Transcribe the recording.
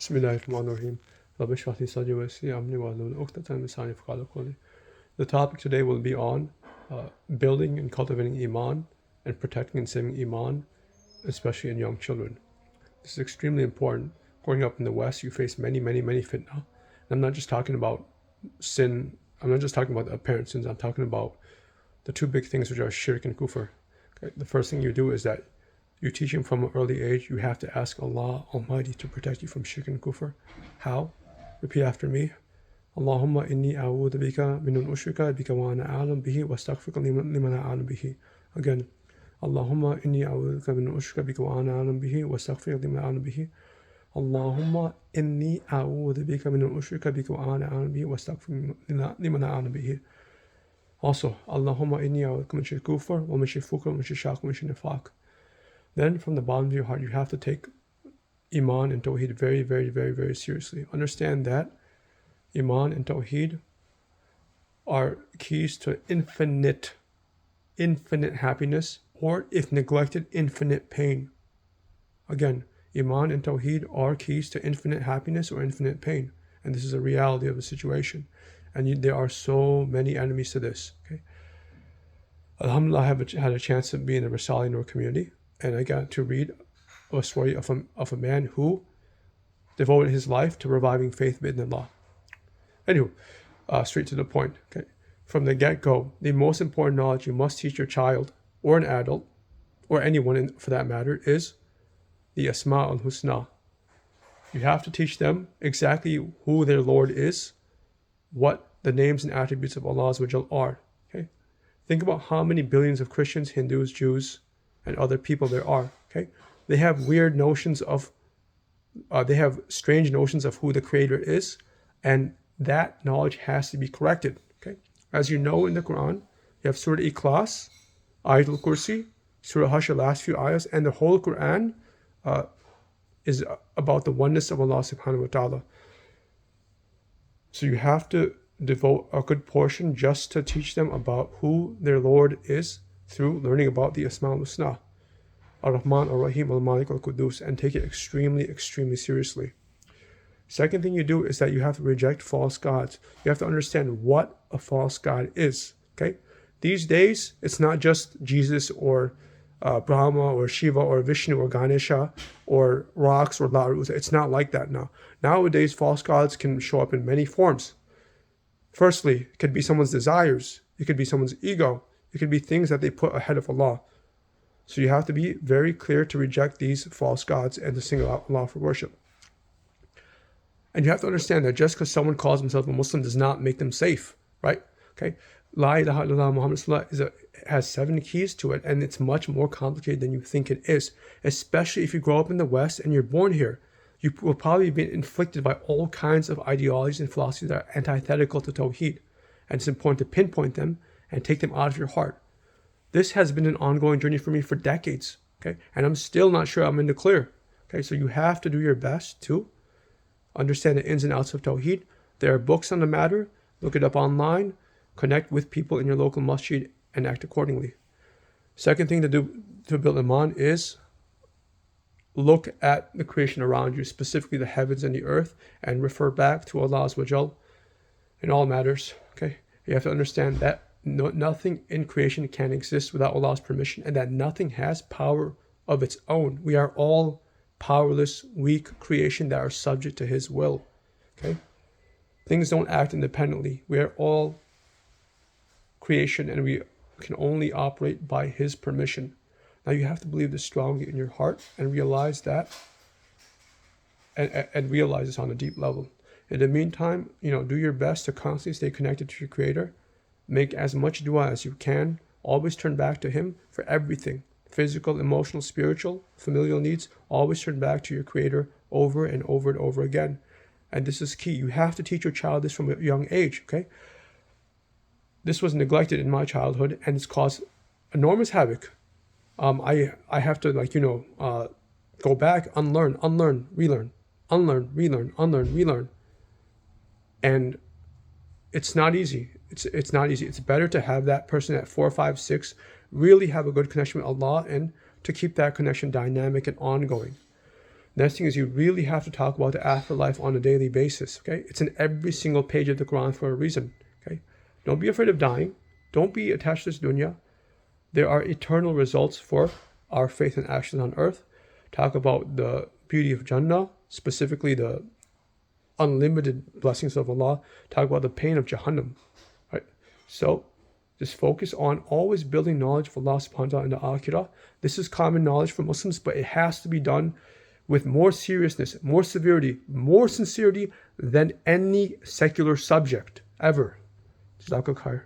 Bismillahirrahmanirrahim. Rabbi shrah li sadri wa yassir li amri wahlul 'uqdatan min lisani yafqahu qawli. The topic today will be on building and cultivating Iman and protecting and saving Iman, especially in young children. This is extremely important. Growing up in the West, you face many fitna. And I'm not just talking about sin. I'm not just talking about the apparent sins. I'm talking about the two big things, which are Shirk and Kufr. Okay? The first thing you do is that you teach him from an early age. You have to ask Allah Almighty to protect you from Shirk and Kufr. How? Repeat after me. Allahumma inni a'udhu bika min ushrika bika wa ana a'lam bihi wa astaghfiruka liman a'lam bihi. Again. Allahumma inni a'udhu bika min ushrika bika wa ana a'lam bihi wa astaghfiruka liman a'lam bihi. Allahumma inni a'udhu bika min ushrika bika wa ana a'lam bihi wa astaghfiruka liman a'lam bihi. Also, Allahumma inni a'udhu bika min shirk kufr wa min shirk fukr wa min shirk shak wa min shirk nifaq. Then from the bottom of your heart, you have to take Iman and Tawheed very seriously. Understand that Iman and Tawheed are keys to infinite happiness, or if neglected, infinite pain. Again, Iman and Tawheed are keys to infinite happiness or infinite pain. And this is a reality of the situation. And there are so many enemies to this. Okay? Alhamdulillah, I have had a chance to be in the Recite Duas community. And I got to read a story of a man who devoted his life to reviving faith bidnillah. Anywho, straight to the point. Okay, from the get-go, the most important knowledge you must teach your child or an adult, or anyone for that matter, is the Asma al-Husna. You have to teach them exactly who their Lord is, what the names and attributes of Allah are. Okay, think about how many billions of Christians, Hindus, Jews, and other people there are. Okay, they have weird notions of, they have strange notions of who the Creator is, and that knowledge has to be corrected. Okay, as you know, in the Quran, you have Surah Ikhlas, Ayatul Kursi, Surah Hush, the last few ayahs, and the whole Quran is about the oneness of Allah subhanahu wa ta'ala. So you have to devote a good portion just to teach them about who their Lord is, through learning about the Asma al-Husna, Ar-Rahman, Ar-Rahim, Al-Malik, Al-Qudus, and take it extremely seriously. Second thing you do is that you have to reject false gods. You have to understand what a false god is. Okay, these days it's not just Jesus or Brahma or Shiva or Vishnu or Ganesha or rocks or Larus. It's not like that now. Nowadays, false gods can show up in many forms. Firstly, it could be someone's desires. It could be someone's ego. It could be things that they put ahead of Allah. So you have to be very clear to reject these false gods and to single out Allah for worship. And you have to understand that just because someone calls himself a Muslim does not make them safe, right? Okay, La ilaha illallah Muhammad Rasulullah has 7 keys to it, and it's much more complicated than you think it is. Especially if you grow up in the West and you're born here, you will probably be inflicted by all kinds of ideologies and philosophies that are antithetical to Tawheed, and it's important to pinpoint them and take them out of your heart. This has been an ongoing journey for me for decades, okay? And I'm still not sure I'm in the clear, okay? So you have to do your best to understand the ins and outs of Tawheed. There are books on the matter. Look it up online. Connect with people in your local masjid and act accordingly. Second thing to do to build Iman is look at the creation around you, specifically the heavens and the earth, and refer back to Allah Jaal in all matters, okay? You have to understand that nothing in creation can exist without Allah's permission, and that nothing has power of its own. We are all powerless, weak creation that are subject to His will. Okay? Things don't act independently. We are all creation, and we can only operate by His permission. Now you have to believe this strongly in your heart and realize that, and realize this on a deep level. In the meantime, do your best to constantly stay connected to your Creator. Make as much dua as you can. Always turn back to Him for everything. Physical, emotional, spiritual, familial needs. Always turn back to your Creator over and over again. And this is key. You have to teach your child this from a young age, okay? This was neglected in my childhood, and it's caused enormous havoc. I have to go back, unlearn, relearn. And it's not easy. It's not easy. It's better to have that person at 4, 5, 6 really have a good connection with Allah, and to keep that connection dynamic and ongoing. Next thing is you really have to talk about the afterlife on a daily basis. Okay, it's in every single page of the Quran for a reason. Okay, don't be afraid of dying. Don't be attached to this dunya. There are eternal results for our faith and actions on earth. Talk about the beauty of Jannah, specifically the unlimited blessings of Allah. Talk about the pain of Jahannam. Right? So just focus on always building knowledge of Allah subhanahu wa ta'ala in the Aqeedah. This is common knowledge for Muslims, but it has to be done with more seriousness, more severity, more sincerity than any secular subject ever. Jazakallah khair.